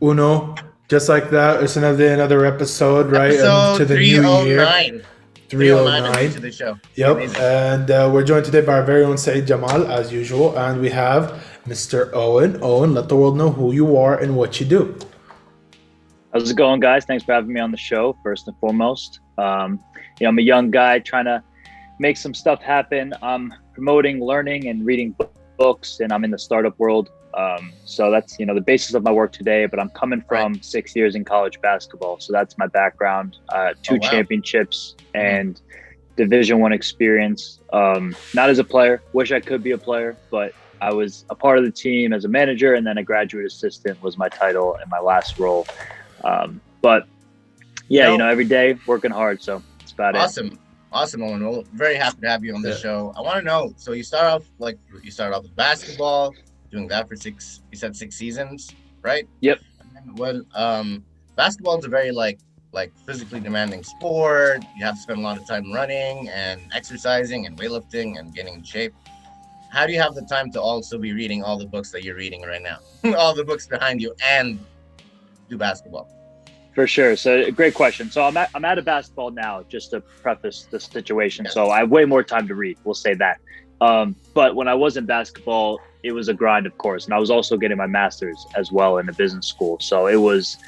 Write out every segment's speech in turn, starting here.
Uno, just like that. It's another episode, right? And to Episode the new year, 309. 309. To the show. Yep. Amazing. And we're joined today by our very own Saeed Jamal, as usual. And we have Mr. Owen. Owen, let the world know who you are and what you do. How's it going, guys? Thanks for having me on the show, first and foremost. I'm a young guy trying to make some stuff happen. I'm promoting learning and reading books, and I'm in the startup world. So that's, the basis of my work today, but I'm coming from 6 years in college basketball. So that's my background, two championships and Division I experience. Not as a player, wish I could be a player, but I was a part of the team as a manager, and then a graduate assistant was my title and my last role. But every day working hard. So it's about it. Awesome, Owen. Well, very happy to have you on the show. I want to know, so you start off with basketball, doing that for 6 seasons, right? Yep. Basketball is a very physically demanding sport. You have to spend a lot of time running and exercising and weightlifting and getting in shape. How do you have the time to also be reading all the books that you're reading right now? All the books behind you and do basketball? For sure. So great question. So I'm out of basketball now, just to preface the situation. Yes. So I have way more time to read. We'll say that. But when I was in basketball, it was a grind, of course. And I was also getting my master's as well in a business school. So it was,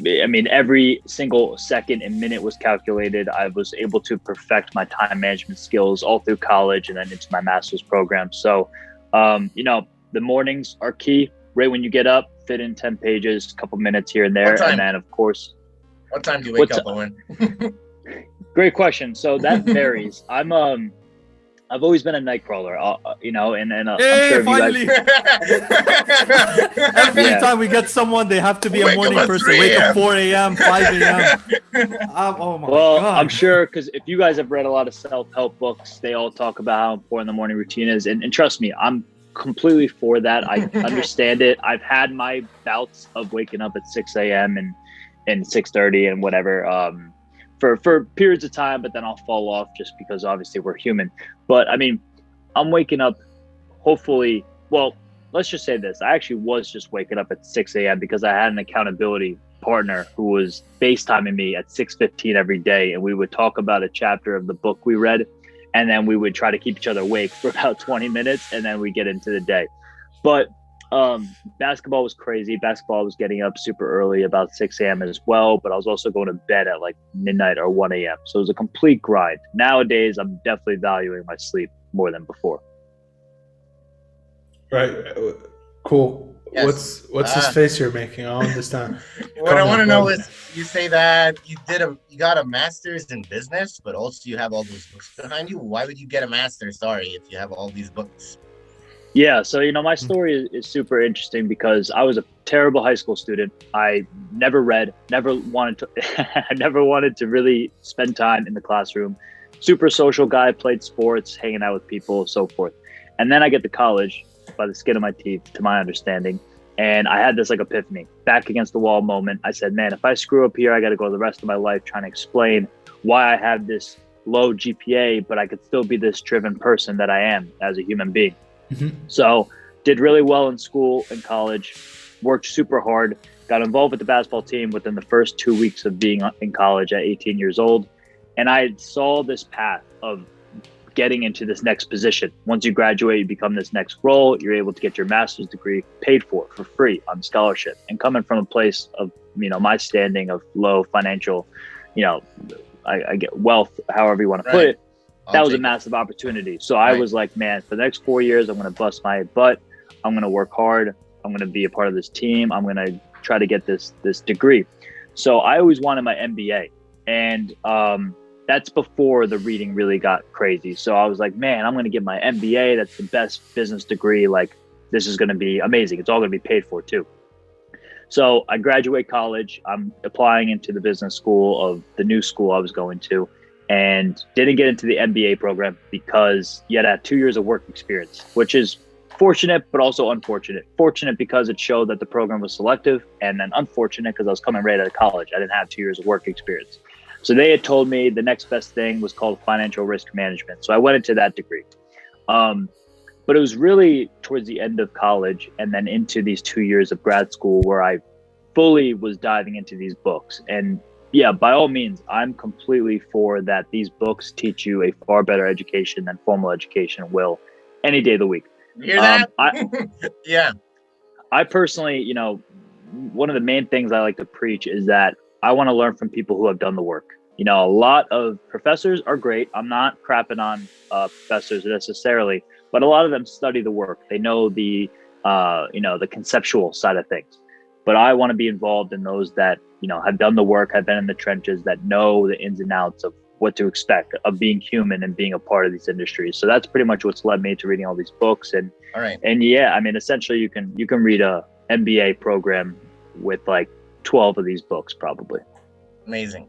every single second and minute was calculated. I was able to perfect my time management skills all through college and then into my master's program. So, the mornings are key. Right when you get up, fit in 10 pages, a couple minutes here and there. And then, of course. What time do you wake up, Owen? Great question. So that varies. I've always been a night crawler, and I'm sure finally. you guys... Every time we get someone, they have to be a morning person. Wake up 4 a.m., 5 a.m. Oh my God. I'm sure, because if you guys have read a lot of self-help books, they all talk about how important the morning routine is. And trust me, I'm completely for that. I understand it. I've had my bouts of waking up at 6 a.m. and 6:30 and whatever for periods of time, but then I'll fall off just because obviously we're human. But I'm waking up, hopefully, let's just say this. I actually was just waking up at 6 a.m. because I had an accountability partner who was FaceTiming me at 6:15 every day, and we would talk about a chapter of the book we read. And then we would try to keep each other awake for about 20 minutes, and then we get into the day. But basketball was crazy. Basketball was getting up super early, about 6 a.m. as well. But I was also going to bed at midnight or 1 a.m. So it was a complete grind. Nowadays, I'm definitely valuing my sleep more than before. Right. Cool. Yes. What's this face you're making? I don't understand. What I want to know is, you say that you got a master's in business, but also you have all those books behind you. Why would you get a master's? If you have all these books. Yeah, so my story is super interesting because I was a terrible high school student. I never read, never wanted to really spend time in the classroom. Super social guy, played sports, hanging out with people, so forth. And then I get to college by the skin of my teeth, to my understanding. And I had this epiphany, back against the wall moment. I said, man, if I screw up here, I got to go the rest of my life trying to explain why I have this low GPA, but I could still be this driven person that I am as a human being. Mm-hmm. So did really well in school and college, worked super hard, got involved with the basketball team within the first 2 weeks of being in college at 18 years old. And I saw this path of getting into this next position. Once you graduate, you become this next role. You're able to get your master's degree paid for free on scholarship. And coming from a place of, my standing of low financial, I get wealth, however you want to put it. That was a massive opportunity. So I was like, man, for the next 4 years, I'm going to bust my butt. I'm going to work hard. I'm going to be a part of this team. I'm going to try to get this degree. So I always wanted my MBA. And that's before the reading really got crazy. So I was like, man, I'm going to get my MBA. That's the best business degree. This is going to be amazing. It's all going to be paid for too. So I graduate college. I'm applying into the business school of the new school I was going to, and didn't get into the MBA program because you had to have 2 years of work experience, which is fortunate, but also unfortunate. Fortunate because it showed that the program was selective, and then unfortunate because I was coming right out of college. I didn't have 2 years of work experience. So they had told me the next best thing was called financial risk management. So I went into that degree. But it was really towards the end of college and then into these 2 years of grad school where I fully was diving into these books. And yeah, by all means, I'm completely for that. These books teach you a far better education than formal education will any day of the week. You hear that? Yeah. I personally, one of the main things I like to preach is that I want to learn from people who have done the work. A lot of professors are great. I'm not crapping on professors necessarily, but a lot of them study the work. They know the conceptual side of things. But I want to be involved in those that, have done the work, have been in the trenches, that know the ins and outs of what to expect of being human and being a part of these industries. So that's pretty much what's led me to reading all these books. And all right. And yeah, I mean, essentially you can read a MBA program with like 12 of these books probably. Amazing.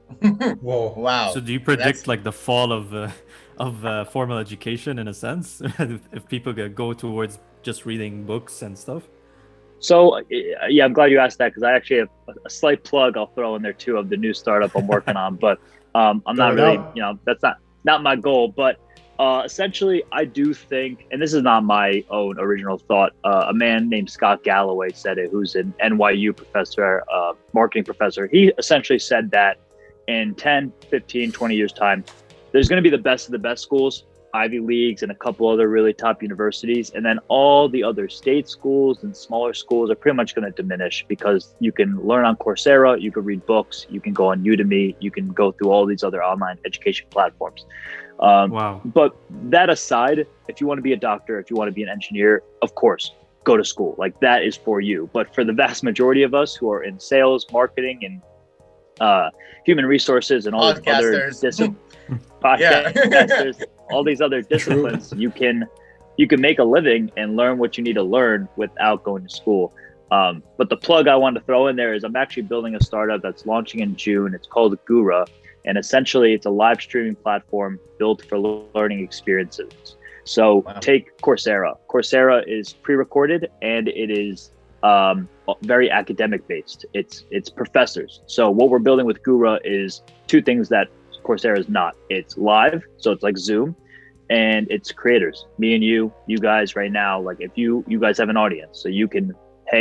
Whoa. Wow. So do you predict like the fall of formal education in a sense, if people go towards just reading books and stuff? So yeah, I'm glad you asked that, because I actually have a slight plug I'll throw in there too of the new startup I'm working on. But I'm not really, that's not my goal. But essentially, I do think, and this is not my own original thought, a man named Scott Galloway said it, who's an NYU professor, marketing professor. He essentially said that in 10, 15, 20 years time, there's going to be the best of the best schools, Ivy Leagues, and a couple other really top universities. And then all the other state schools and smaller schools are pretty much going to diminish, because you can learn on Coursera, you can read books, you can go on Udemy, you can go through all these other online education platforms. Wow. But that aside, if you want to be a doctor, if you want to be an engineer, of course, go to school. Like, that is for you. But for the vast majority of us who are in sales, marketing, and human resources and all these other podcasters, all these other disciplines, you can make a living and learn what you need to learn without going to school. But the plug I wanted to throw in there is I'm actually building a startup that's launching in June. It's called Gura. And essentially, it's a live streaming platform built for learning experiences. So take Coursera. Coursera is pre-recorded, and it is very academic based. It's professors. So what we're building with Gura is two things that Coursera is not. It's live, so it's like Zoom, and it's creators. Me and you guys right now. Like, if you guys have an audience, so you can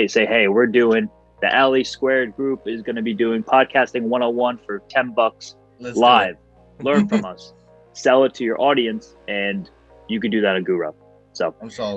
say, hey, we're doing the Alley Squared group is going to be doing podcasting 101 for $10 live. Learn from us, sell it to your audience, and you can do that on Gura. So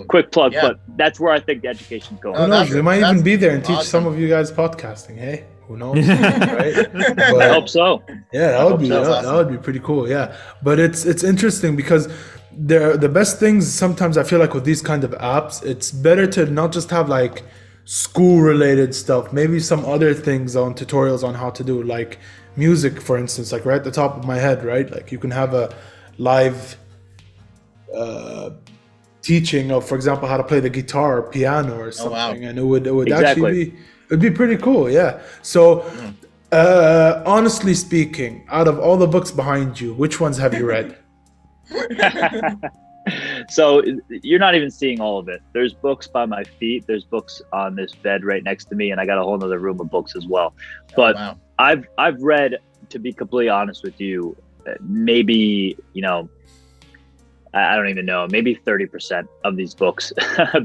quick plug, but that's where I think the education's going. Who knows? We might even be there and teach some of you guys podcasting. Hey, who knows? Right? But, I hope so. Yeah, that would be pretty cool. Yeah, but it's interesting because the best things sometimes I feel like with these kind of apps, it's better to not just have like school related stuff, maybe some other things on tutorials on how to do like music, for instance, like right at the top of my head, right? Like you can have a live teaching of, for example, how to play the guitar or piano or something, and it would actually be pretty cool. Yeah. So honestly speaking, out of all the books behind you, which ones have you read? So you're not even seeing all of it. There's books by my feet. There's books on this bed right next to me, and I got a whole nother room of books as well. But I've read, to be completely honest with you, maybe, I don't even know, maybe 30% of these books,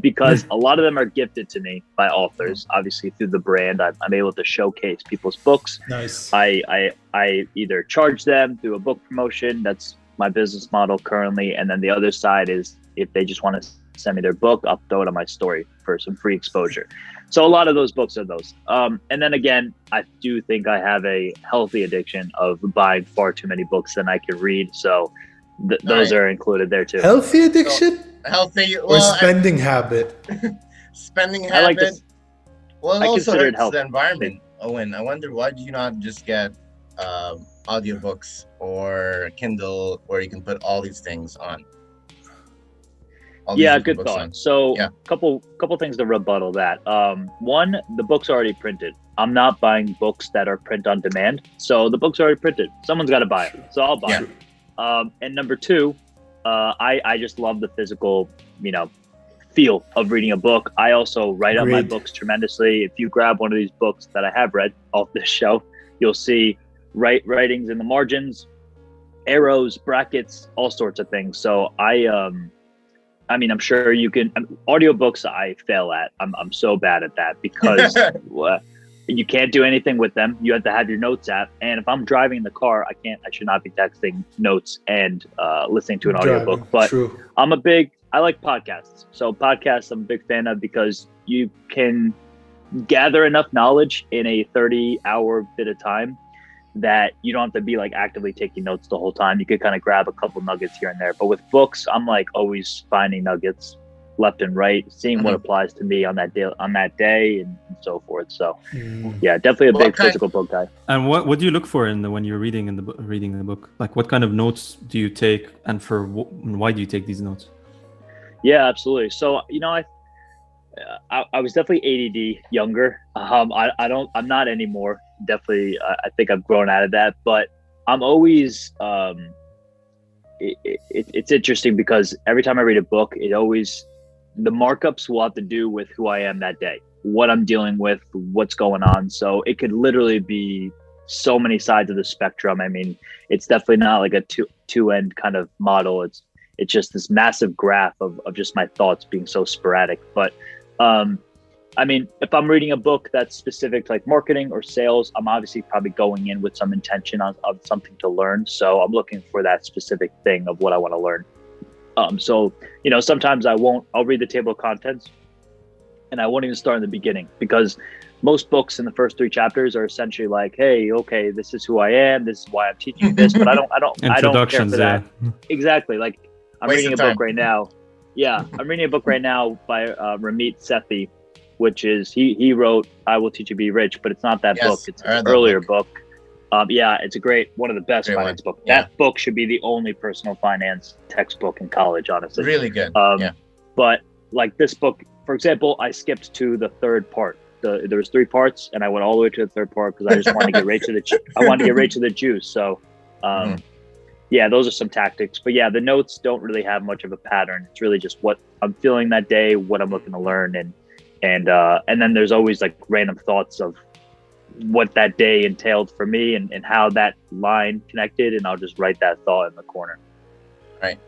because a lot of them are gifted to me by authors. Obviously, through the brand, I'm able to showcase people's books. Nice. I either charge them through a book promotion. That's my business model currently. And then the other side is, if they just want to send me their book, I'll throw it on my story for some free exposure. So a lot of those books are those. And then again, I do think I have a healthy addiction of buying far too many books than I can read. So those are included there too. Healthy addiction? So, healthy or spending habit? Spending habit. I like to, well, it also hurts the environment. Owen, I wonder, why do you not just get audiobooks or Kindle where you can put all these things on? Good thought. So couple things to rebuttal that. One, the book's already printed. I'm not buying books that are print on demand. So the book's already printed. Someone's got to buy it. So I'll buy it. And number two, I just love the physical, feel of reading a book. I also write up my books tremendously. If you grab one of these books that I have read off this shelf, you'll see writings in the margins, arrows, brackets, all sorts of things. So I'm sure you can. Audiobooks I fail at. I'm so bad at that because You can't do anything with them. You have to have your notes app. And if I'm driving in the car, I should not be texting notes and listening to an audiobook. But True. I like podcasts. So podcasts I'm a big fan of because you can gather enough knowledge in a 30-hour bit of time that you don't have to be like actively taking notes the whole time. You could kind of grab a couple nuggets here and there. But with books, I'm like always finding nuggets left and right, seeing what applies to me on that day and so forth. So yeah, definitely a big physical book guy. And what do you look for when you're reading the book? Like what kind of notes do you take, and why do you take these notes? Yeah, absolutely. So I was definitely ADD younger. I'm not anymore. Definitely, I think I've grown out of that. But I'm always. It's interesting because every time I read a book, the markups will have to do with who I am that day, what I'm dealing with, what's going on. So it could literally be so many sides of the spectrum. I mean, it's definitely not like a two-end kind of model. It's just this massive graph of just my thoughts being so sporadic. But I mean, if I'm reading a book that's specific to like marketing or sales, I'm obviously probably going in with some intention of something to learn. So I'm looking for that specific thing of what I want to learn. So, sometimes I'll read the table of contents and I won't even start in the beginning, because most books in the first 3 chapters are essentially like, hey, okay, this is who I am. This is why I'm teaching you this, but I don't care for that. Exactly. Like I'm reading a book right now. Yeah. I'm reading a book right now by Ramit Sethi, which is, he wrote, I Will Teach You to Be Rich, but it's not that book. It's an earlier book. Yeah, it's one of the best finance books. Yeah. That book should be the only personal finance textbook in college, honestly. Really good. But like this book, for example, I skipped to the third part. There was 3 parts, and I went all the way to the third part because I just wanted to get right to the juice. So, yeah, those are some tactics. But yeah, the notes don't really have much of a pattern. It's really just what I'm feeling that day, what I'm looking to learn, and then there's always like random thoughts of what that day entailed for me and how that line connected, and I'll just write that thought in the corner. Right.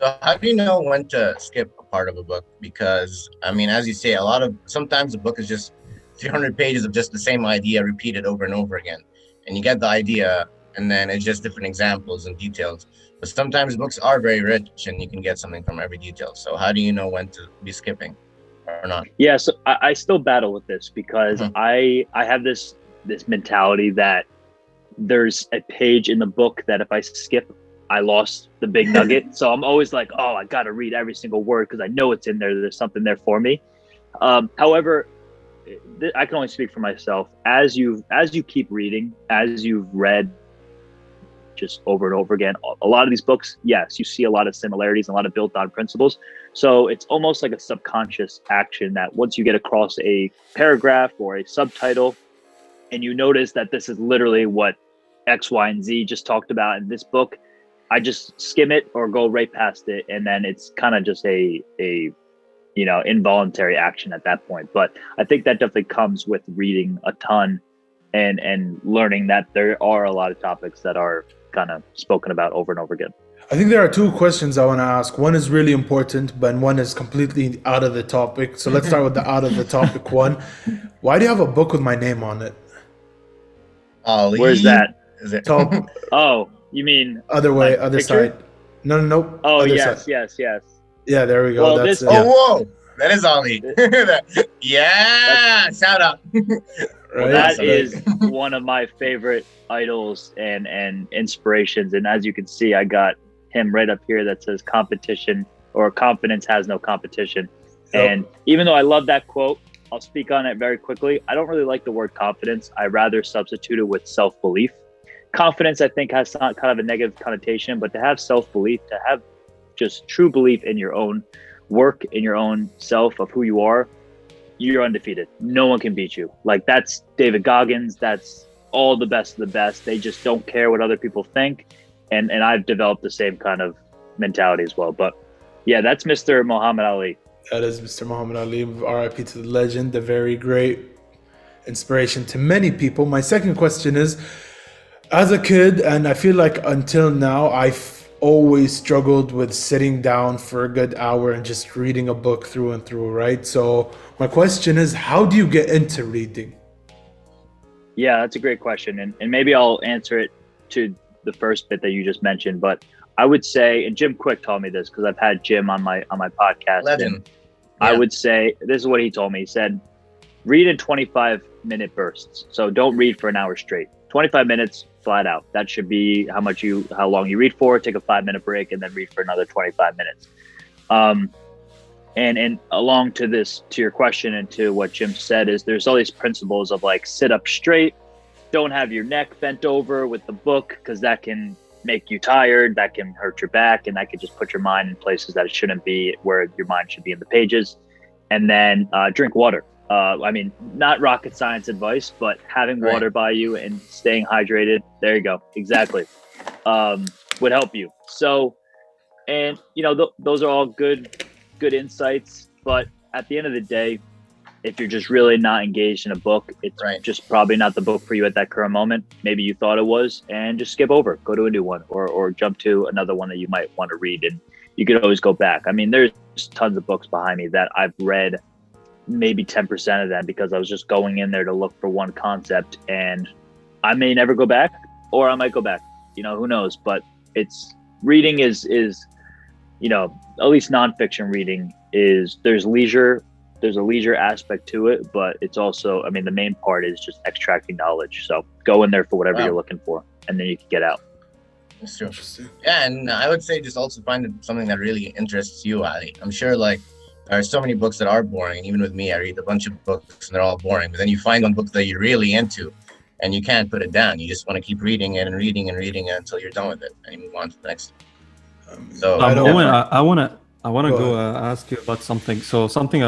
So how do you know when to skip a part of a book? Because I mean, as you say, sometimes a book is just 300 pages of just the same idea repeated over and over again, and you get the idea and then it's just different examples and details. But sometimes books are very rich and you can get something from every detail. So how do you know when to be skipping or not? Yeah, so I still battle with this because I have this mentality that there's a page in the book that if I skip, I lost the big nugget. So I'm always like, oh, I got to read every single word because I know it's in there. There's something there for me. However, I can only speak for myself. As you keep reading, as you've read just over and over again, a lot of these books, yes, you see a lot of similarities, a lot of built on principles. So it's almost like a subconscious action that once you get across a paragraph or a subtitle, and you notice that this is literally what X, Y, and Z just talked about in this book, I just skim it or go right past it. And then it's kind of just a involuntary action at that point. But I think that definitely comes with reading a ton and learning that there are a lot of topics that are kind of spoken about over and over again. I think there are 2 questions I want to ask. One is really important, but one is completely out of the topic. So let's start with the out of the topic one. Why do you have a book with my name on it? Ali? Where's that? Is it? Top, Oh, you mean other way, like other picture? side. No. Oh, other yes, side. yes. Yeah, there we go. Well, That's this- it. Oh, whoa. That is Ali. Yeah. Shout out. Right? That Awesome. is one of my favorite idols and inspirations. And as you can see, I got him right up here that says competition or confidence has no competition. Yep. And even though I love that quote, I'll speak on it very quickly. I don't really like the word confidence. I rather substitute it with self-belief. Confidence, I think, has kind of a negative connotation, but to have self-belief, to have just true belief in your own work, in your own self of who you are, you're undefeated. No one can beat you. Like that's David Goggins. That's all the best of the best. They just don't care what other people think. And I've developed the same kind of mentality as well. But yeah, that's Mr. Muhammad Ali. That is Mr. Muhammad Ali. RIP to the legend, the very great inspiration to many people. My second question is, as a kid, and I feel like until now, I've always struggled with sitting down for a good hour and just reading a book through and through, right? So my question is, how do you get into reading? Yeah, that's a great question. And maybe I'll answer it to the first bit that you just mentioned, but I would say, and Jim Quick told me this because I've had Jim on my podcast. Legend. I would say, this is what he told me. He said, read in 25-minute bursts. So don't read for an hour straight. 25 minutes flat out. That should be how long you read for. Take a 5-minute break and then read for another 25 minutes. And along to your question and to what Jim said is there's all these principles of like sit up straight, don't have your neck bent over with the book because that can make you tired, that can hurt your back, and that can just put your mind in places that it shouldn't be, where your mind should be in the pages. And then drink water. I mean, not rocket science advice, but having water by you and staying hydrated, there you go, exactly, would help you. So, and those are all good insights, but at the end of the day, if you're just really not engaged in a book, it's just probably not the book for you at that current moment. Maybe you thought it was, and just skip over, go to a new one, or jump to another one that you might want to read, and you could always go back. I mean, there's tons of books behind me that I've read maybe 10% of them because I was just going in there to look for one concept, and I may never go back, or I might go back, who knows. But reading is at least nonfiction reading there's a leisure aspect to it, but it's also, I mean, the main part is just extracting knowledge. So go in there for whatever you're looking for, and then you can get out. That's true. Yeah, and I would say just also find something that really interests you, Ali. I'm sure there are so many books that are boring, and even with me, I read a bunch of books and they're all boring. But then you find one book that you're really into, and you can't put it down. You just want to keep reading it and reading and reading it until you're done with it, and you move on to the next. So Owen, I want to go ask you about something. So something,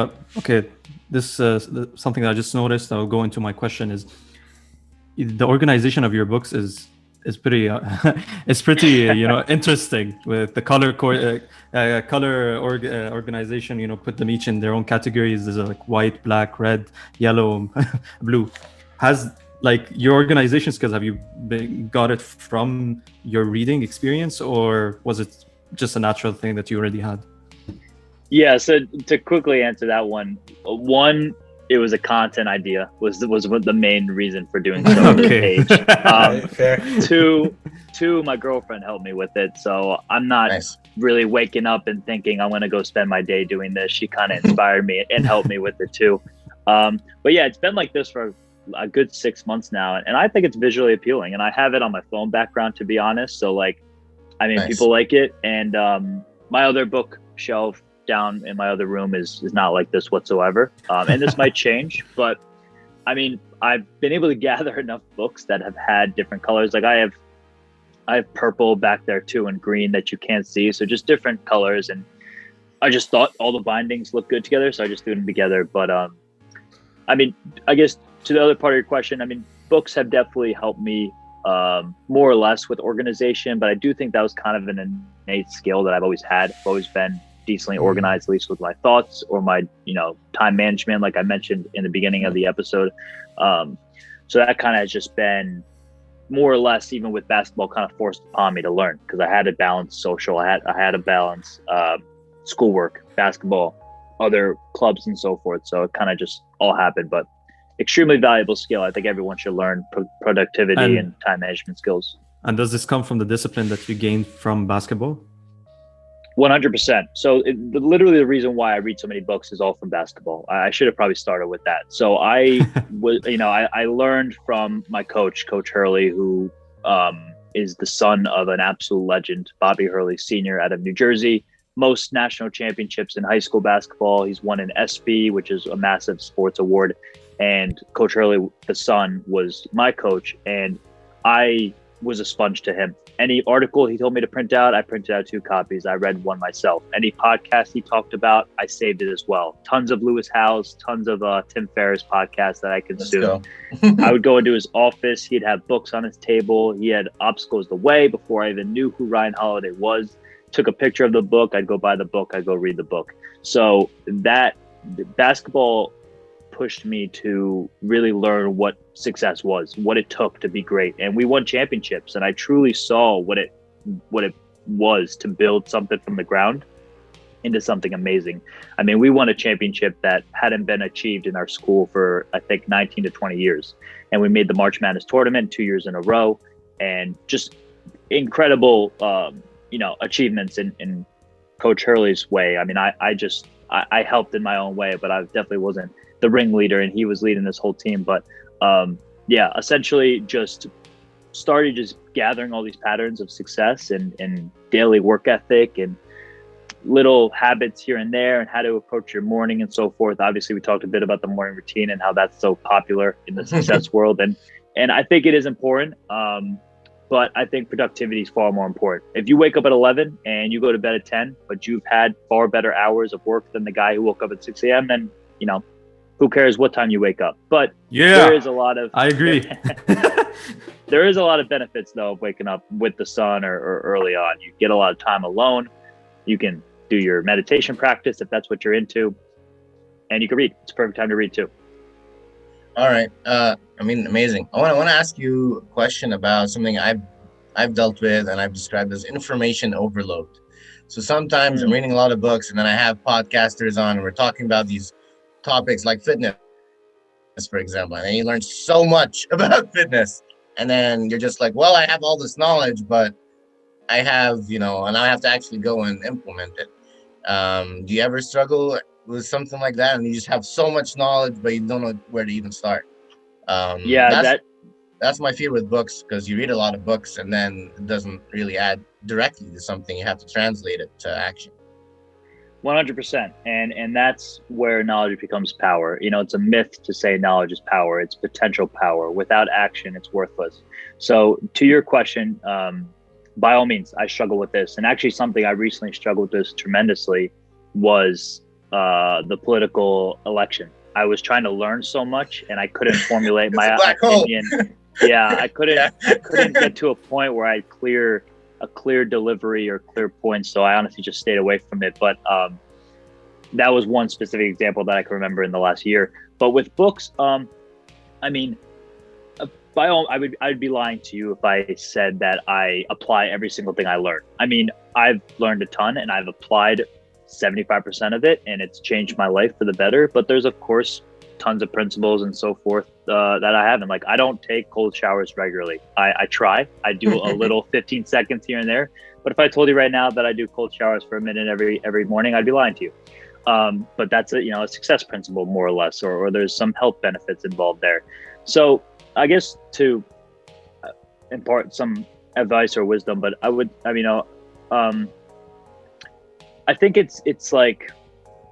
this something that I just noticed. I'll go into my question is the organization of your books is pretty it's pretty interesting with the color organization. Put them each in their own categories. There's like white, black, red, yellow, blue. Has your organizations, because have you got it from your reading experience, or was it just a natural thing that you already had? Yeah, so to quickly answer that one, it was a content idea, was the main reason for doing so on the page. Fair. Two, my girlfriend helped me with it, so I'm not really waking up and thinking I'm going to go spend my day doing this. She kind of inspired me and helped me with it too. But yeah, it's been like this for a good 6 months now, and I think it's visually appealing, and I have it on my phone background, to be honest. So people like it, and my other book shelf down in my other room is not like this whatsoever, and this might change, but I mean, I've been able to gather enough books that have had different colors. Like I have purple back there too, and green that you can't see, so just different colors, and I just thought all the bindings look good together, so I just threw them together. But I mean, I guess to the other part of your question, I mean, books have definitely helped me more or less with organization, but I do think that was kind of an innate skill that I've always had. I've always been decently organized, at least with my thoughts or my time management, like I mentioned in the beginning of the episode. So that kind of has just been more or less, even with basketball, kind of forced upon me to learn, because I had to balance social, I had to balance schoolwork, basketball, other clubs and so forth. So it kind of just all happened, but extremely valuable skill. I think everyone should learn productivity and time management skills. And does this come from the discipline that you gained from basketball? 100%. So literally the reason why I read so many books is all from basketball. I should have probably started with that. So I was, I learned from my coach, Coach Hurley, who is the son of an absolute legend, Bobby Hurley Sr. out of New Jersey. Most national championships in high school basketball. He's won an SB, which is a massive sports award. And Coach Hurley, the son, was my coach, and I was a sponge to him. Any article he told me to print out, I printed out 2 copies. I read one myself. Any podcast he talked about, I saved it as well. Tons of Lewis Howes, tons of Tim Ferriss podcasts that I consumed. I would go into his office. He'd have books on his table. He had Obstacles the Way before I even knew who Ryan Holiday was. Took a picture of the book. I'd go buy the book. I'd go read the book. So that basketball pushed me to really learn what success was, what it took to be great. And we won championships, and I truly saw what it was to build something from the ground into something amazing. I mean, we won a championship that hadn't been achieved in our school for, I think, 19 to 20 years. And we made the March Madness tournament 2 years in a row, and just incredible, achievements in Coach Hurley's way. I mean, I helped in my own way, but I definitely wasn't the ringleader, and he was leading this whole team. But essentially just started just gathering all these patterns of success and daily work ethic and little habits here and there, and how to approach your morning and so forth. Obviously, we talked a bit about the morning routine and how that's so popular in the success world. And I think it is important. But I think productivity is far more important. If you wake up at 11 and you go to bed at 10, but you've had far better hours of work than the guy who woke up at 6 a.m., then, who cares what time you wake up? But there is a lot of... I agree. There is a lot of benefits, though, of waking up with the sun or early on. You get a lot of time alone. You can do your meditation practice if that's what you're into. And you can read. It's a perfect time to read, too. All right. Amazing. I want to ask you a question about something I've dealt with and I've described as information overload. So sometimes I'm reading a lot of books, and then I have podcasters on, and we're talking about these topics like fitness, for example, and you learn so much about fitness, and then you're just like, well, I have all this knowledge, but I have, and I have to actually go and implement it. Do you ever struggle with something like that, and you just have so much knowledge, but you don't know where to even start? That's my fear with books, because you read a lot of books and then it doesn't really add directly to something. You have to translate it to action. 100%. And that's where knowledge becomes power. It's a myth to say knowledge is power. It's potential power. Without action, it's worthless. So to your question, by all means, I struggle with this. And actually something I recently struggled with this tremendously was the political election. I was trying to learn so much, and I couldn't formulate my opinion. I couldn't get to a point where I clear delivery or clear points. So I honestly just stayed away from it. But that was one specific example that I can remember in the last year. But with books, I'd be lying to you if I said that I apply every single thing I learn. I mean, I've learned a ton, and I've applied 75% of it, and it's changed my life for the better. But there's, of course, tons of principles and so forth that I haven't. Like, I don't take cold showers regularly. I try. I do a little 15 seconds here and there. But if I told you right now that I do cold showers for a minute every morning, I'd be lying to you. But that's a success principle, more or less, or there's some health benefits involved there. So I guess to impart some advice or wisdom, but I think it's like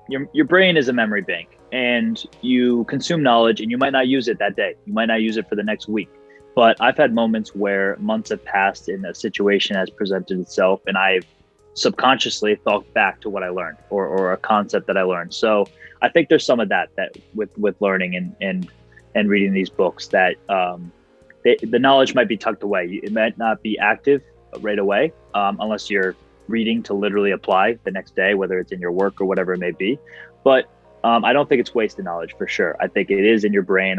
your brain is a memory bank, and you consume knowledge, and you might not use it that day. You might not use it for the next week. But I've had moments where months have passed and a situation has presented itself, and I've subconsciously thought back to what I learned or a concept that I learned. So I think there's some of that with learning and reading these books, that the knowledge might be tucked away. It might not be active right away unless you're reading to literally apply the next day, whether it's in your work or whatever it may be. But I don't think it's wasted knowledge, for sure. I think it is in your brain.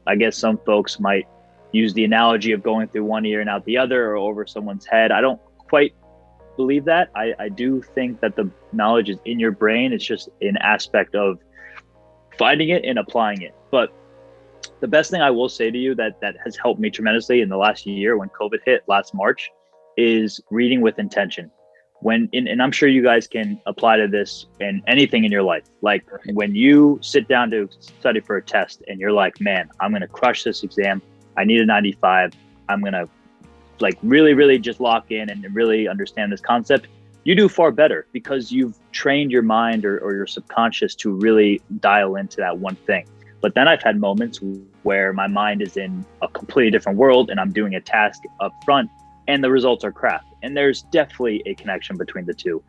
I guess some folks might use the analogy of going through one ear and out the other, or over someone's head. I don't quite believe that. I do think that the knowledge is in your brain. It's just an aspect of finding it and applying it. But the best thing I will say to you that has helped me tremendously in the last year, when COVID hit last March, is reading with intention. And I'm sure you guys can apply to this in anything in your life. Like, when you sit down to study for a test and you're like, man, I'm going to crush this exam. I need a 95. I'm going to really, really just lock in and really understand this concept. You do far better because you've trained your mind or your subconscious to really dial into that one thing. But then I've had moments where my mind is in a completely different world, and I'm doing a task up front, and the results are crap. And there's definitely a connection between the two.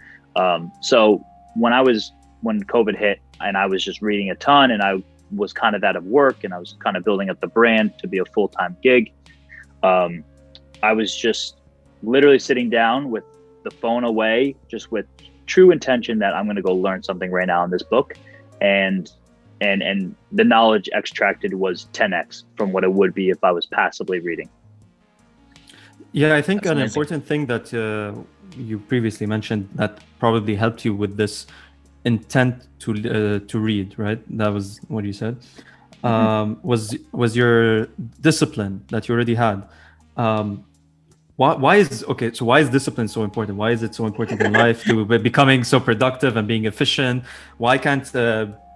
So when COVID hit and I was just reading a ton, and I was kind of out of work, and I was kind of building up the brand to be a full-time gig, I was just literally sitting down with the phone away, just with true intention that I'm going to go learn something right now in this book. And the knowledge extracted was 10x from what it would be if I was passively reading. Yeah, I think That's an amazing. important thing that you previously mentioned that probably helped you with this intent to read, right? That was what you said. Was your discipline that you already had. Why is discipline so important? Why is it so important in life to be becoming so productive and being efficient? Why can't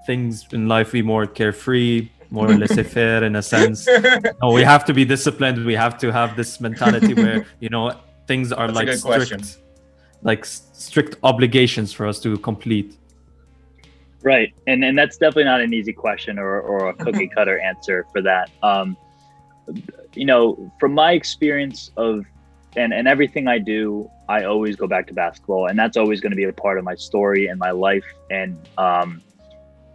things in life be more carefree, more laissez-faire in a sense? No, we have to be disciplined. We have to have this mentality where, things are like strict obligations for us to complete. Right. And that's definitely not an easy question or a cookie cutter answer for that. From my experience of, and everything I do, I always go back to basketball, and that's always going to be a part of my story and my life. And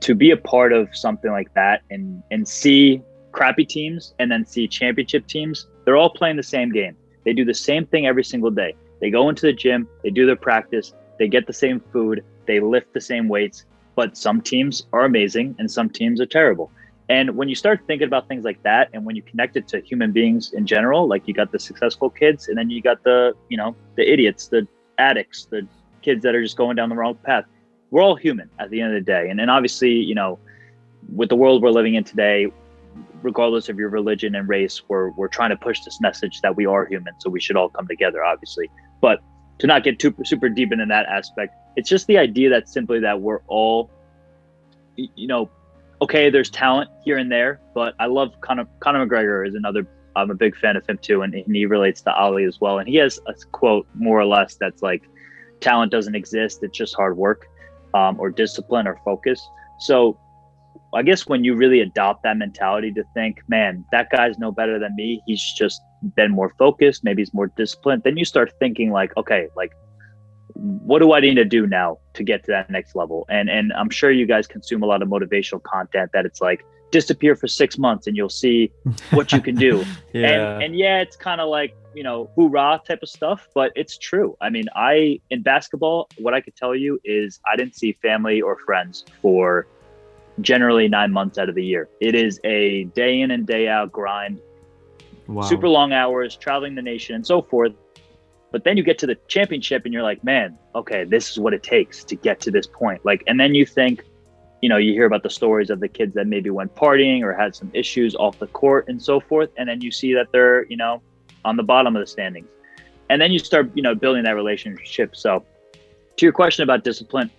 to be a part of something like that and see crappy teams and then see championship teams, they're all playing the same game. They do the same thing every single day. They go into the gym, they do their practice, they get the same food, they lift the same weights, but some teams are amazing and some teams are terrible. And when you start thinking about things like that, and when you connect it to human beings in general, like you got the successful kids, and then you got the idiots, the addicts, the kids that are just going down the wrong path. We're all human at the end of the day. And obviously, with the world we're living in today, regardless of your religion and race, we're trying to push this message that we are human. So we should all come together, obviously. But to not get super deep into that aspect, it's just the idea that simply that we're all, okay, there's talent here and there, but I love Conor McGregor is another. I'm a big fan of him too, and he relates to Ali as well. And he has a quote more or less that's like, talent doesn't exist, it's just hard work, or discipline or focus. So I guess when you really adopt that mentality to think, man, that guy's no better than me, he's just been more focused, maybe he's more disciplined, then you start thinking like, okay, like, what do I need to do now to get to that next level? And I'm sure you guys consume a lot of motivational content that it's like, disappear for 6 months and you'll see what you can do. Yeah. And it's kind of like, hoorah type of stuff, but it's true. I mean, in basketball, what I could tell you is I didn't see family or friends for generally 9 months out of the year. It is a day in and day out grind, Wow. super long hours, traveling the nation and so forth. But then you get to the championship and you're like, man, okay, this is what it takes to get to this point. Like, and then you think, you hear about the stories of the kids that maybe went partying or had some issues off the court and so forth. And then you see that they're, on the bottom of the standings. And then you start, building that relationship. So to your question about discipline,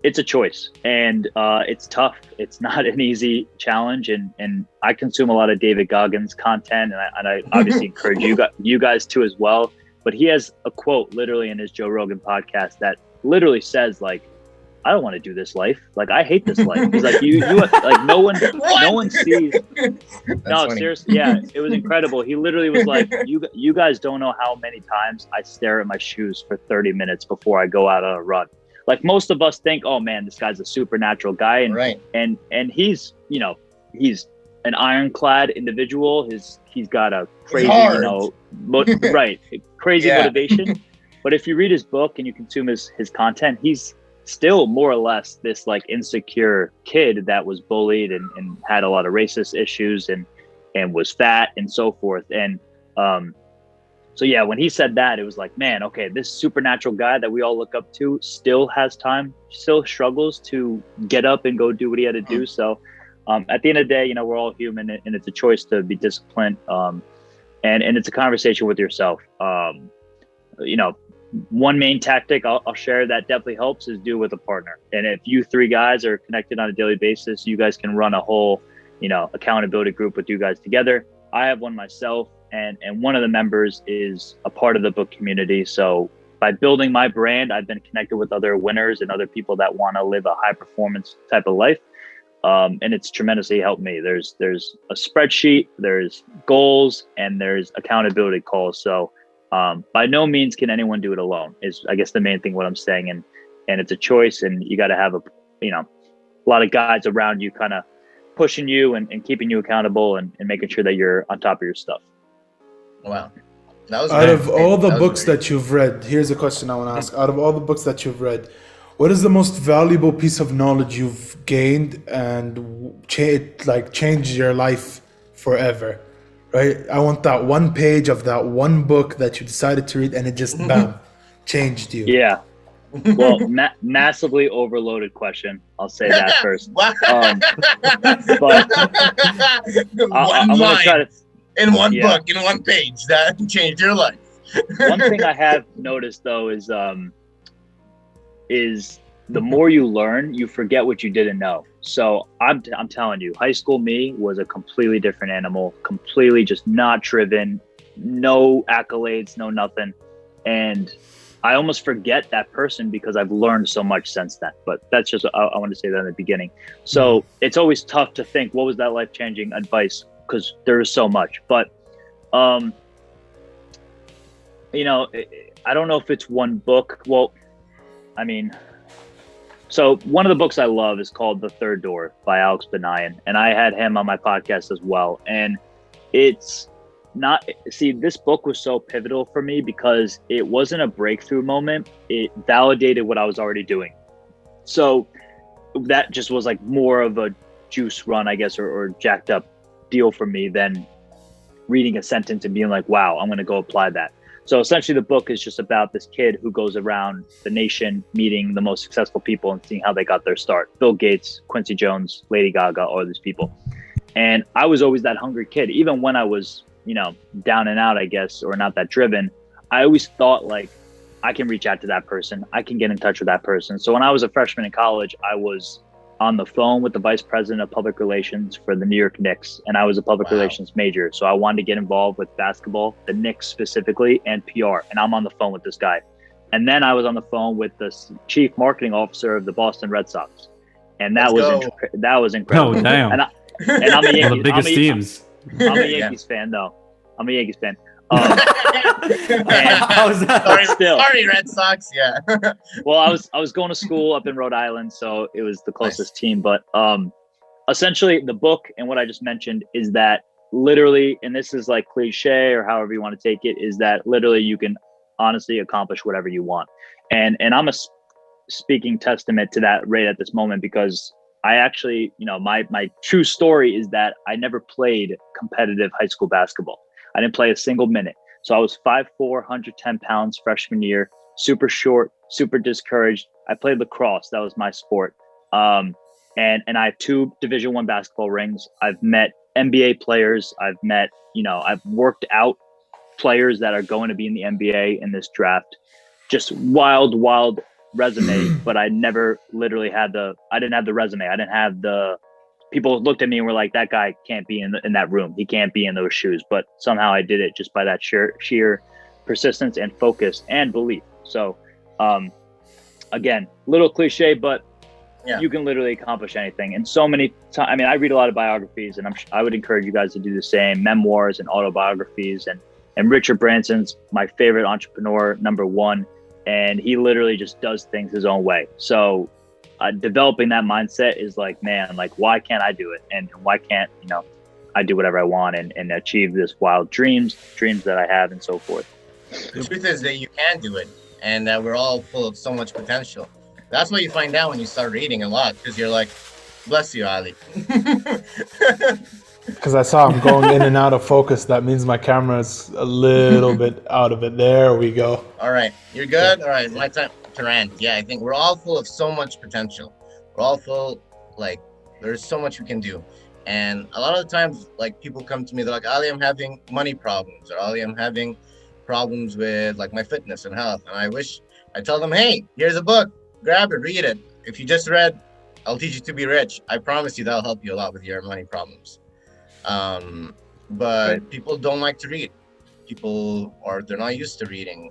it's a choice, and it's tough. It's not an easy challenge. And I consume a lot of David Goggins content, and I obviously encourage you guys to as well. But he has a quote literally in his Joe Rogan podcast that literally says like, I don't want to do this life. Like, I hate this life. He's like, you like no one sees. No, funny. Seriously. Yeah, it was incredible. He literally was like, you guys don't know how many times I stare at my shoes for 30 minutes before I go out on a run. Like most of us think, oh man, this guy's a supernatural guy. And, right. and he's, he's an ironclad individual. He's got a crazy, crazy motivation. But if you read his book and you consume his content, he's still more or less this like insecure kid that was bullied and had a lot of racist issues and was fat and so forth. And so yeah, when he said that, it was like, man, okay, this supernatural guy that we all look up to still has time, still struggles to get up and go do what he had to do. So at the end of the day, we're all human, and it's a choice to be disciplined. And it's a conversation with yourself. One main tactic I'll share that definitely helps is do it with a partner. And if you 3 guys are connected on a daily basis, you guys can run a whole, accountability group with you guys together. I have one myself, and one of the members is a part of the book community. So by building my brand, I've been connected with other winners and other people that want to live a high performance type of life. And it's tremendously helped me. There's a spreadsheet, there's goals, and there's accountability calls. So by no means can anyone do it alone is, I guess, the main thing what I'm saying. And it's a choice, and you got to have a lot of guys around you kind of pushing you and keeping you accountable and making sure that you're on top of your stuff. Wow. That was out of all the books that you've read, here's a question I want to ask. Out of all the books that you've read, what is the most valuable piece of knowledge you've gained and changed your life forever? Right? I want that one page of that one book that you decided to read, and it just bam, changed you? Yeah. Well, massively overloaded question. I'll say that first. Wow. But I'm going to try to. In one book, in one page, that changed your life. One thing I have noticed though is the more you learn, you forget what you didn't know. So I'm telling you, high school me was a completely different animal, completely just not driven, no accolades, no nothing. And I almost forget that person because I've learned so much since then. But that's just, I want to say that in the beginning. So it's always tough to think, what was that life-changing advice? Because there is so much. But, you know, I don't know if it's one book. Well, I mean, so one of the books I love is called The Third Door by Alex Benayan. And I had him on my podcast as well. And it's not, see, this book was so pivotal for me because it wasn't a breakthrough moment. It validated what I was already doing. So that just was like more of a juice run, I guess, or jacked up deal for me than reading a sentence and being like, wow, I'm going to go apply that. So essentially the book is just about this kid who goes around the nation meeting the most successful people and seeing how they got their start. Bill Gates, Quincy Jones, Lady Gaga, all these people. And I was always that hungry kid. Even when I was, you know, down and out, I guess, or not that driven, I always thought like, I can reach out to that person. I can get in touch with that person. So when I was a freshman in college, I was on the phone with the vice president of public relations for the New York Knicks. And I was a public relations major. So I wanted to get involved with basketball, the Knicks specifically, and PR. And I'm on the phone with this guy. And then I was on the phone with the chief marketing officer of the Boston Red Sox. And that was incredible. Oh, damn. And I'm a Yankee, the biggest teams. I'm a Yankees fan though. I'm a Yankees fan. Sorry, Red Sox. Yeah. Well, I was going to school up in Rhode Island, so it was the closest team. But essentially, the book and what I just mentioned is that literally, and this is like cliche or however you want to take it, is that literally you can honestly accomplish whatever you want. And I'm a speaking testament to that right at this moment because I actually, you know, my true story is that I never played competitive high school basketball. I didn't play a single minute. So I was 5'4", 110 pounds freshman year, super short, super discouraged. I played lacrosse. That was my sport. And I have 2 Division I basketball rings. I've met NBA players. I've worked out players that are going to be in the NBA in this draft. Just wild resume, but I never literally I didn't have the resume. I didn't have people looked at me and were like, that guy can't be in that room. He can't be in those shoes. But somehow I did it just by that sheer persistence and focus and belief. So, again, little cliche, but you can literally accomplish anything. And so many times, I mean, I read a lot of biographies and I would encourage you guys to do the same, memoirs and autobiographies. And Richard Branson's my favorite entrepreneur, #1. And he literally just does things his own way. So, developing that mindset is like, man, like, why can't I do it? And why can't, you know, I do whatever I want and achieve this wild dreams that I have and so forth. The truth is that you can do it and that we're all full of so much potential. That's what you find out when you start reading a lot because you're like, bless you, Ali. Because I saw him going in and out of focus. That means my camera's a little bit out of it. There we go. All right. You're good? All right. My time to rant. Yeah, I think we're all full of so much potential. We're all full, like, there's so much we can do. And a lot of the times, like, people come to me, they're like, Ali, I'm having money problems. Or Ali, I'm having problems with, like, my fitness and health. And I tell them, hey, here's a book. Grab it, read it. If you just read, I'll teach you to be rich. I promise you that'll help you a lot with your money problems. But people don't like to read. Or they're not used to reading.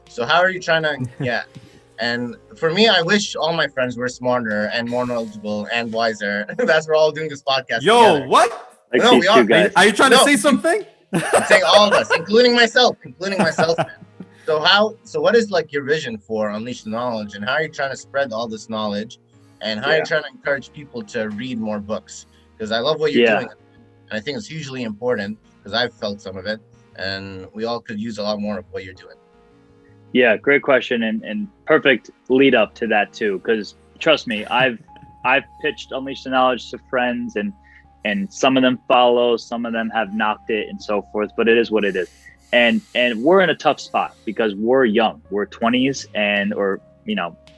So how are you trying to, And for me, I wish all my friends were smarter and more knowledgeable and wiser. That's why we're all doing this podcast together. What? Like No, we are. Are you trying to say something? I'm saying all of us, including myself. So what is like your vision for Unleash the Knowledge, and how are you trying to spread all this knowledge, and how are you trying to encourage people to read more books? Because I love what you're doing, and I think it's hugely important because I've felt some of it, and we all could use a lot more of what you're doing. Yeah, great question and perfect lead up to that too. Because trust me, I've pitched Unleash the Knowledge to friends and some of them follow, some of them have knocked it and so forth. But it is what it is. and we're in a tough spot because we're young. We're 20s or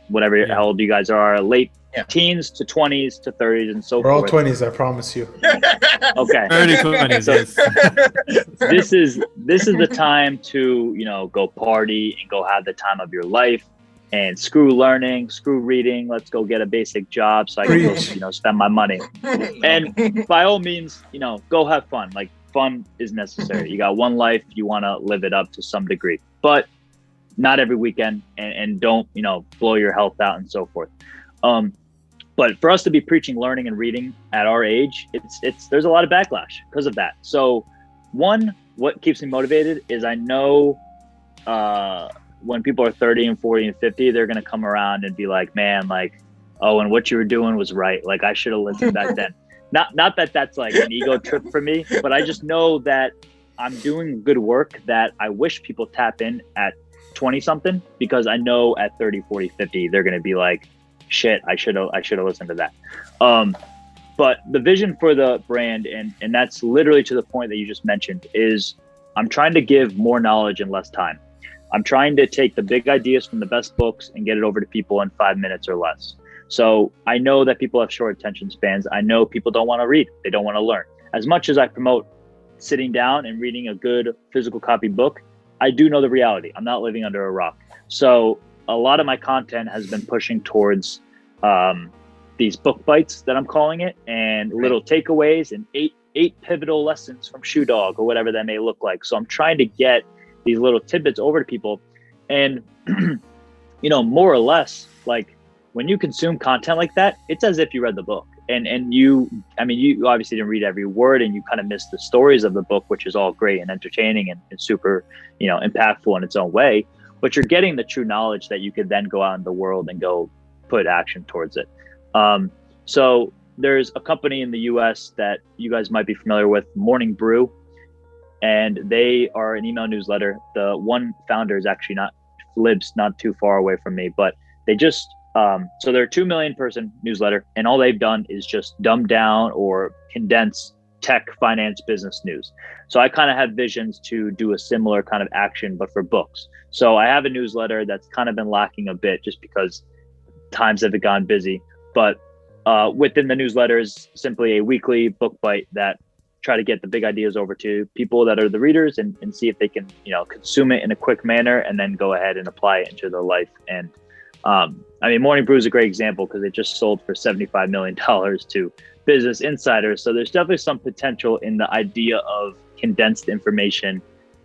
whatever how old you guys are, late teens to 20s to 30s and so We're forth. all 20s, I promise you. Okay. Early 20s, yes. This is the time to, go party and go have the time of your life, and screw learning, screw reading. Let's go get a basic job so I can go, spend my money. And by all means, go have fun. Like, fun is necessary. You got one life, you want to live it up to some degree, but not every weekend, and don't, blow your health out and so forth. But for us to be preaching learning and reading at our age, there's a lot of backlash because of that. So what keeps me motivated is I know when people are 30 and 40 and 50, they're going to come around and be like, man, like, oh, and what you were doing was right. Like, I should have listened back then. Not that that's like an ego trip for me, but I just know that I'm doing good work that I wish people tap in at 20 something, because I know at 30, 40, 50, they're going to be like, shit, I should have listened to that. But the vision for the brand, and that's literally to the point that you just mentioned, is I'm trying to give more knowledge in less time. I'm trying to take the big ideas from the best books and get it over to people in 5 minutes or less. So I know that people have short attention spans. I know people don't want to read. They don't want to learn. As much as I promote sitting down and reading a good physical copy book, I do know the reality. I'm not living under a rock. So a lot of my content has been pushing towards these book bites that I'm calling it, and little takeaways and eight pivotal lessons from Shoe Dog or whatever that may look like. So I'm trying to get these little tidbits over to people, and more or less, like, when you consume content like that, it's as if you read the book. And you obviously didn't read every word, and you kind of missed the stories of the book, which is all great and entertaining and super, impactful in its own way. But you're getting the true knowledge that you could then go out in the world and go put action towards it. So there's a company in the US that you guys might be familiar with, Morning Brew, and they are an email newsletter. The one founder is actually lives not too far away from me, but they just, so they're a 2 million person newsletter, and all they've done is just dumb down or condense tech, finance, business news. So I kind of have visions to do a similar kind of action, but for books. So I have a newsletter that's kind of been lacking a bit just because times have gone busy, but within the newsletter is simply a weekly book bite that try to get the big ideas over to people that are the readers, and see if they can, consume it in a quick manner and then go ahead and apply it into their life. And Morning Brew is a great example because it just sold for $75 million to Business Insider. So there's definitely some potential in the idea of condensed information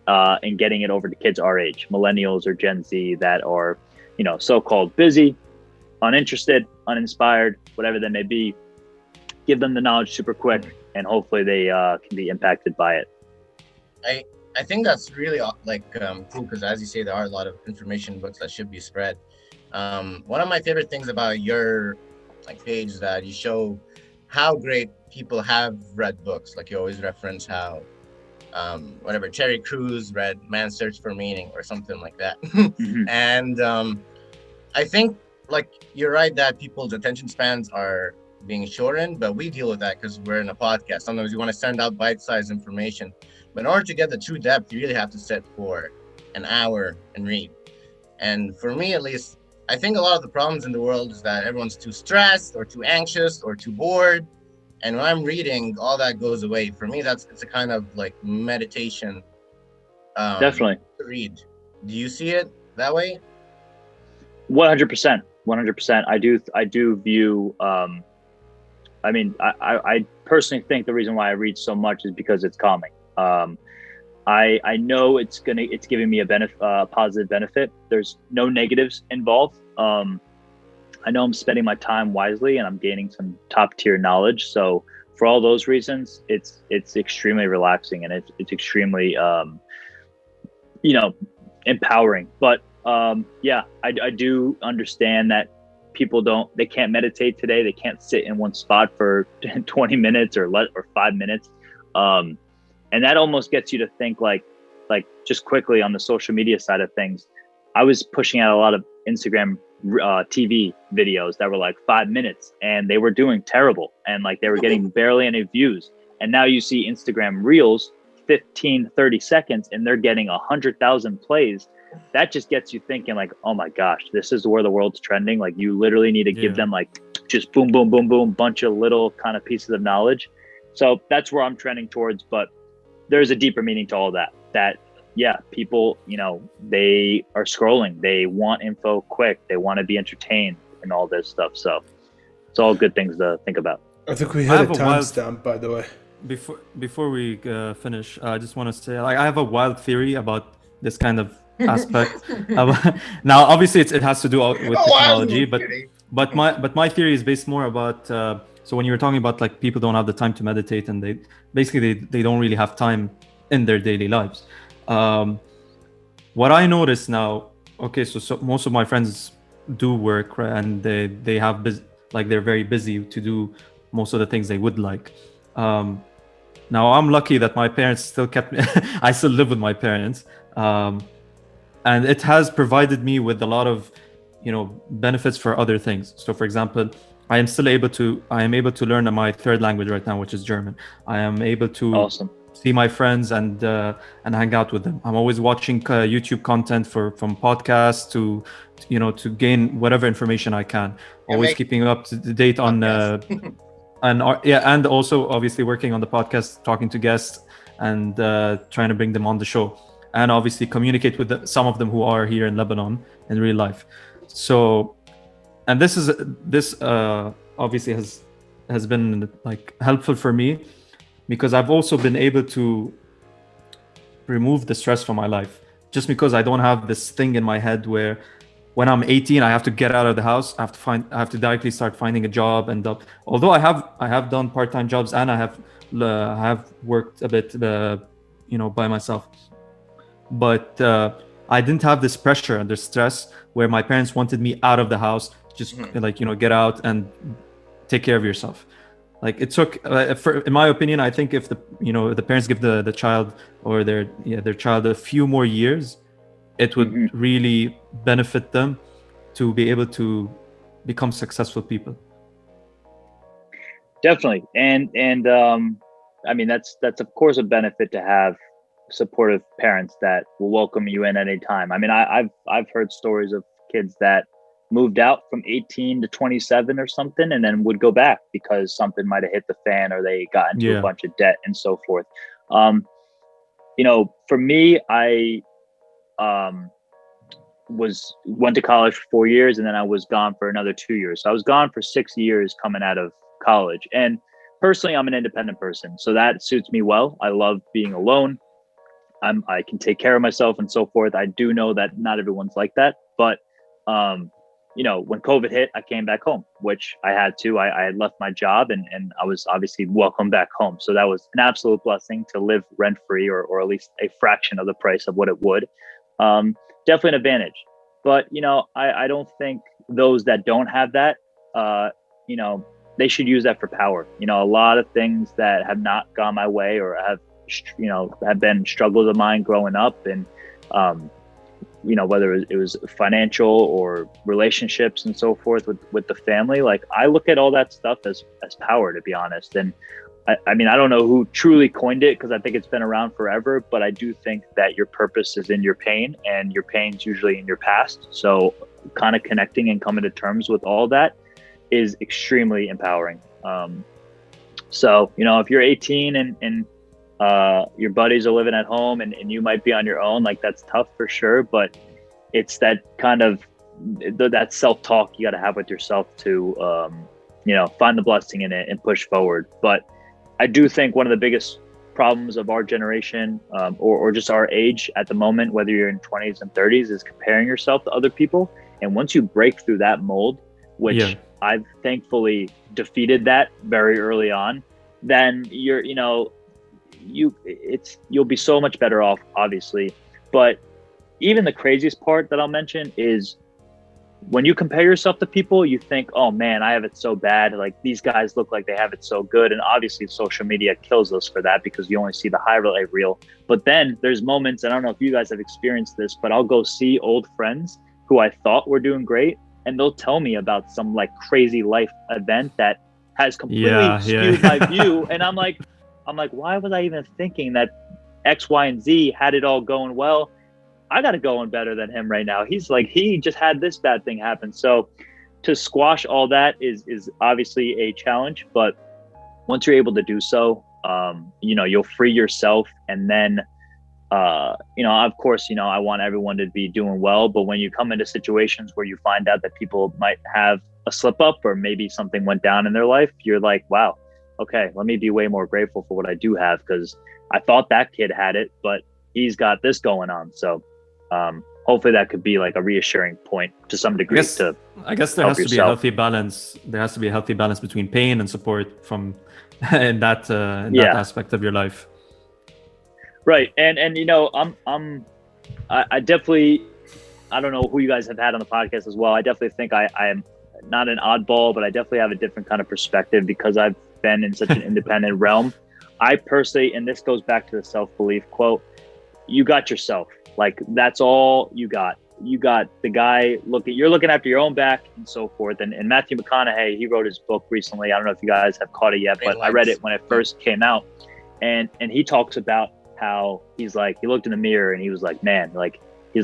and getting it over to kids our age, millennials or Gen Z, that are, so-called busy, uninterested, uninspired, whatever that may be. Give them the knowledge super quick, and hopefully they can be impacted by it. I think that's really cool, because as you say, there are a lot of information books that should be spread. One of my favorite things about your page is that you show how great people have read books. Like, you always reference how Terry Crews read Man's Search for Meaning or something like that. Mm-hmm. And I think you're right that people's attention spans are being shortened, but we deal with that because we're in a podcast. Sometimes you want to send out bite-sized information, but in order to get the true depth, you really have to sit for an hour and read. And for me, at least, I think a lot of the problems in the world is that everyone's too stressed or too anxious or too bored. And when I'm reading, all that goes away. For me, it's a kind of meditation. Definitely. To read. Do you see it that way? 100%. 100%. I do view, I personally think the reason why I read so much is because it's calming. I know it's giving me a positive benefit. There's no negatives involved. I know I'm spending my time wisely, and I'm gaining some top tier knowledge. So for all those reasons, it's extremely relaxing, and it's extremely, empowering. But I do understand that people they can't meditate today. They can't sit in one spot for 20 minutes or 5 minutes. And that almost gets you to think like just quickly on the social media side of things. I was pushing out a lot of Instagram TV videos that were 5 minutes, and they were doing terrible, and they were getting barely any views. And now you see Instagram Reels 15, 30 seconds and they're getting 100,000 plays, that just gets you thinking like, oh my gosh, this is where the world's trending. Like you literally need to give them like just boom, boom, boom, boom, bunch of little kind of pieces of knowledge. So that's where I'm trending towards. But there's a deeper meaning to all that, people, they are scrolling. They want info quick. They want to be entertained and all this stuff. So it's all good things to think about. I think we hit a timestamp, by the way. Before we finish, I just want to say, like, I have a wild theory about this kind of aspect. Now, obviously, it has to do with technology, but my theory is based more about. So when you were talking about like people don't have the time to meditate, and they don't really have time in their daily lives. What I notice now, okay, so most of my friends do work, right, and they have they're very busy to do most of the things they would like. Now I'm lucky that my parents still kept me. I still live with my parents, and it has provided me with a lot of, benefits for other things. So, for example, I am able to learn my third language right now, which is German. I am able to see my friends and hang out with them. I'm always watching YouTube content from podcasts to gain whatever information I can. Always keeping up to date on. And also obviously working on the podcast, talking to guests and trying to bring them on the show, and obviously communicate with some of them who are here in Lebanon in real life. So, and this obviously has been like helpful for me, because I've also been able to remove the stress from my life, just because I don't have this thing in my head where when I'm 18, I have to get out of the house. I have to directly start finding a job. And although I have done part-time jobs, and I have worked a bit, by myself, but I didn't have this pressure and this stress where my parents wanted me out of the house, just get out and take care of yourself. Like it took, in my opinion, I think if the parents give the child or their child a few more years, it would really benefit them to be able to become successful people. Definitely. And I mean, that's of course a benefit to have supportive parents that will welcome you in at any time. I mean, I've heard stories of kids that moved out from 18 to 27 or something, and then would go back because something might have hit the fan or they got into a bunch of debt and so forth. For me, I went to college for 4 years, and then I was gone for another 2 years. So I was gone for 6 years coming out of college. And personally, I'm an independent person, so that suits me well. I love being alone. I can take care of myself and so forth. I do know that not everyone's like that, but when COVID hit, I came back home, which I had to. I had left my job, and I was obviously welcome back home. So that was an absolute blessing to live rent-free, or at least a fraction of the price of what it would. Definitely an advantage. But, I don't think those that don't have that, they should use that for power. A lot of things that have not gone my way or have been struggles of mine growing up, and, whether it was financial or relationships and so forth with the family, like I look at all that stuff as power, to be honest. And I mean, I don't know who truly coined it, because I think it's been around forever, but I do think that your purpose is in your pain, and your pain's usually in your past. So kind of connecting and coming to terms with all that is extremely empowering. So, if you're 18 and your buddies are living at home and you might be on your own, like that's tough for sure, but it's that kind of that self-talk you got to have with yourself to, find the blessing in it and push forward. But I do think one of the biggest problems of our generation, or just our age at the moment, whether you're in 20s and 30s, is comparing yourself to other people. And once you break through that mold, which I've thankfully defeated that very early on, then you'll be so much better off, obviously. But even the craziest part that I'll mention is when you compare yourself to people, you think, oh man, I have it so bad. Like these guys look like they have it so good. And obviously social media kills us for that, because you only see the highlight reel. But then there's moments, and I don't know if you guys have experienced this, but I'll go see old friends who I thought were doing great, and they'll tell me about some like crazy life event that has completely skewed my view. And I'm like, why was I even thinking that X, Y, and Z had it all going well. I got it going better than him right now. He's like, he just had this bad thing happen. So to squash all that is obviously a challenge, but once you're able to do so, you'll free yourself. And then, of course, I want everyone to be doing well, but when you come into situations where you find out that people might have a slip up or maybe something went down in their life, you're like, wow, okay, let me be way more grateful for what I do have, because I thought that kid had it, but he's got this going on. So hopefully that could be like a reassuring point to some degree. I guess there has to be a healthy balance. There has to be a healthy balance between pain and support from in that aspect of your life. Right. And I definitely, I don't know who you guys have had on the podcast as well. I definitely think I am not an oddball, but I definitely have a different kind of perspective because I've been in such an independent realm. I personally, and this goes back to the self-belief quote, you got yourself. Like, that's all you got. You got the guy you're looking after your own back and so forth. And Matthew McConaughey, he wrote his book recently. I don't know if you guys have caught it yet, but I read it when it first came out. And he talks about how he's like, he looked in the mirror and he was like, man, like, he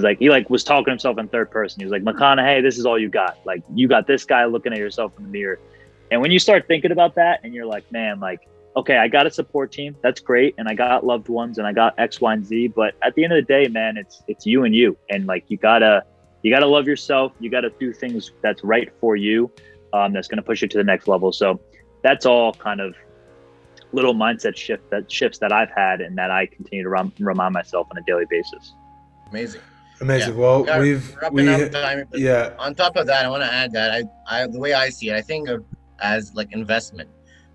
was talking to himself in third person. He was like, McConaughey, this is all you got. Like, you got this guy looking at yourself in the mirror. And when you start thinking about that and you're like, man, like, okay, I got a support team. That's great. And I got loved ones and I got X, Y, and Z. But at the end of the day, man, it's you and you. And like, you gotta love yourself. You gotta do things that's right for you. That's going to push you to the next level. So that's all kind of little mindset shifts that I've had and that I continue to remind myself on a daily basis. Amazing. Yeah. Well, yeah. On top of that, I want to add that I the way I see it, I think of as like investment.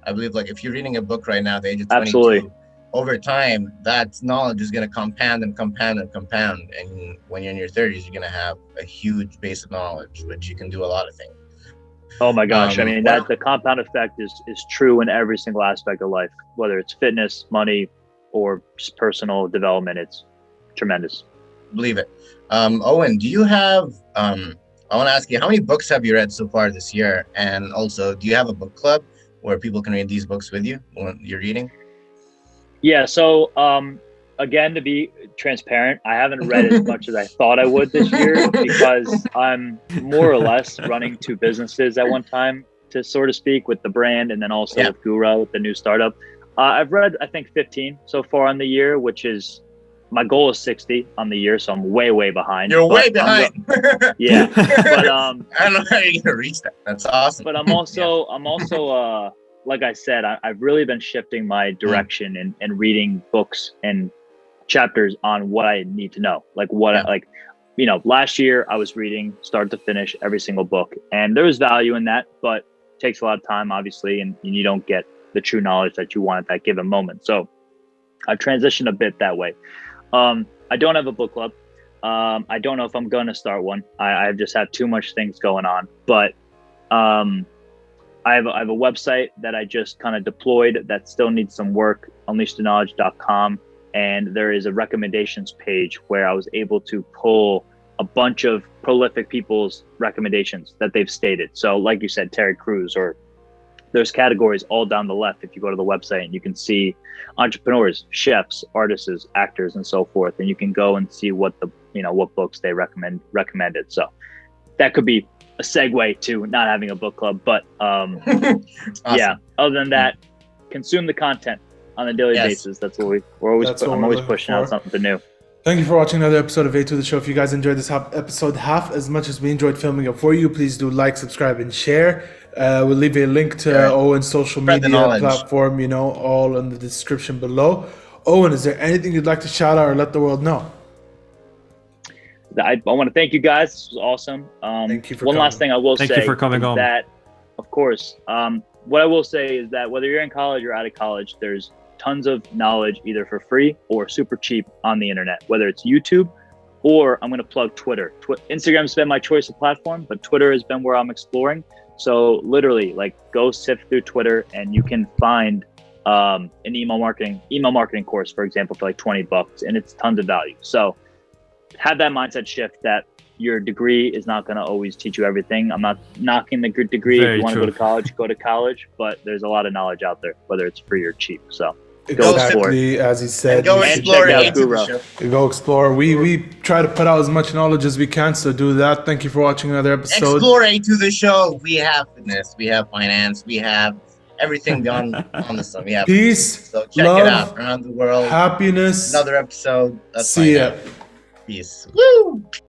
I believe like if you're reading a book right now at the age of 22, absolutely, over time, that knowledge is going to compound and compound and compound. And when you're in your 30s, you're going to have a huge base of knowledge, which you can do a lot of things. Oh my gosh. I mean, that the compound effect is true in every single aspect of life, whether it's fitness, money, or personal development. It's tremendous. Believe it. Owen, do you have, I want to ask you, how many books have you read so far this year? And also, do you have a book club where people can read these books with you when you're reading? Yeah. So, again, to be transparent, I haven't read as much as I thought I would this year because I'm more or less running two businesses at one time, to sort of speak, with the brand and then also with Gura, with the new startup. I've read, I think, 15 so far on the year, which is, my goal is 60 on the year. So I'm way, way behind. You're way behind. Yeah. But I don't know how you're going to reach that. That's awesome. But I'm also, like I said, I've really been shifting my direction and reading books and chapters on what I need to know. Last year I was reading start to finish every single book, and there was value in that, but it takes a lot of time, obviously, and you don't get the true knowledge that you want at that given moment. So I've transitioned a bit that way. I don't have a book club. I don't know if I'm going to start one. I've just had too much things going on, but I have a website that I just kind of deployed that still needs some work, unleashtheknowledge.com. And there is a recommendations page where I was able to pull a bunch of prolific people's recommendations that they've stated. So like you said, Terry Crews, or there's categories all down the left if you go to the website, and you can see entrepreneurs, chefs, artists, actors, and so forth. And you can go and see what books they recommended. So that could be a segue to not having a book club. But awesome. Yeah, other than that, consume the content on a daily basis. That's what I'm always pushing out something new. Thank you for watching another episode of A2 the Show. If you guys enjoyed this episode half as much as we enjoyed filming it for you, please do like, subscribe, and share. We'll leave a link to Owen's social media platform, all in the description below. Owen, is there anything you'd like to shout out or let the world know? I want to thank you guys. This was awesome. Thank you for one coming. last thing I will say. Thank you for coming on. That, of course, what I will say is that whether you're in college or out of college, there's tons of knowledge either for free or super cheap on the internet, whether it's YouTube or I'm going to plug Twitter. Instagram's been my choice of platform, but Twitter has been where I'm exploring. So literally, go sift through Twitter and you can find an email marketing course, for example, for $20, and it's tons of value. So have that mindset shift that your degree is not going to always teach you everything. I'm not knocking the good degree. If you want to go to college, but there's a lot of knowledge out there, whether it's free or cheap. So Go explore. Exactly, as he said. And go you And explore check out A to the Guru. show. Go explore. We try to put out as much knowledge as we can, so do that. Thank you for watching another episode. Explore A to the show. We have fitness, we have finance, we have everything on the sun. We have Peace, so check love, it out around the world. happiness. Another episode. Let's See find ya. out. Peace. Woo!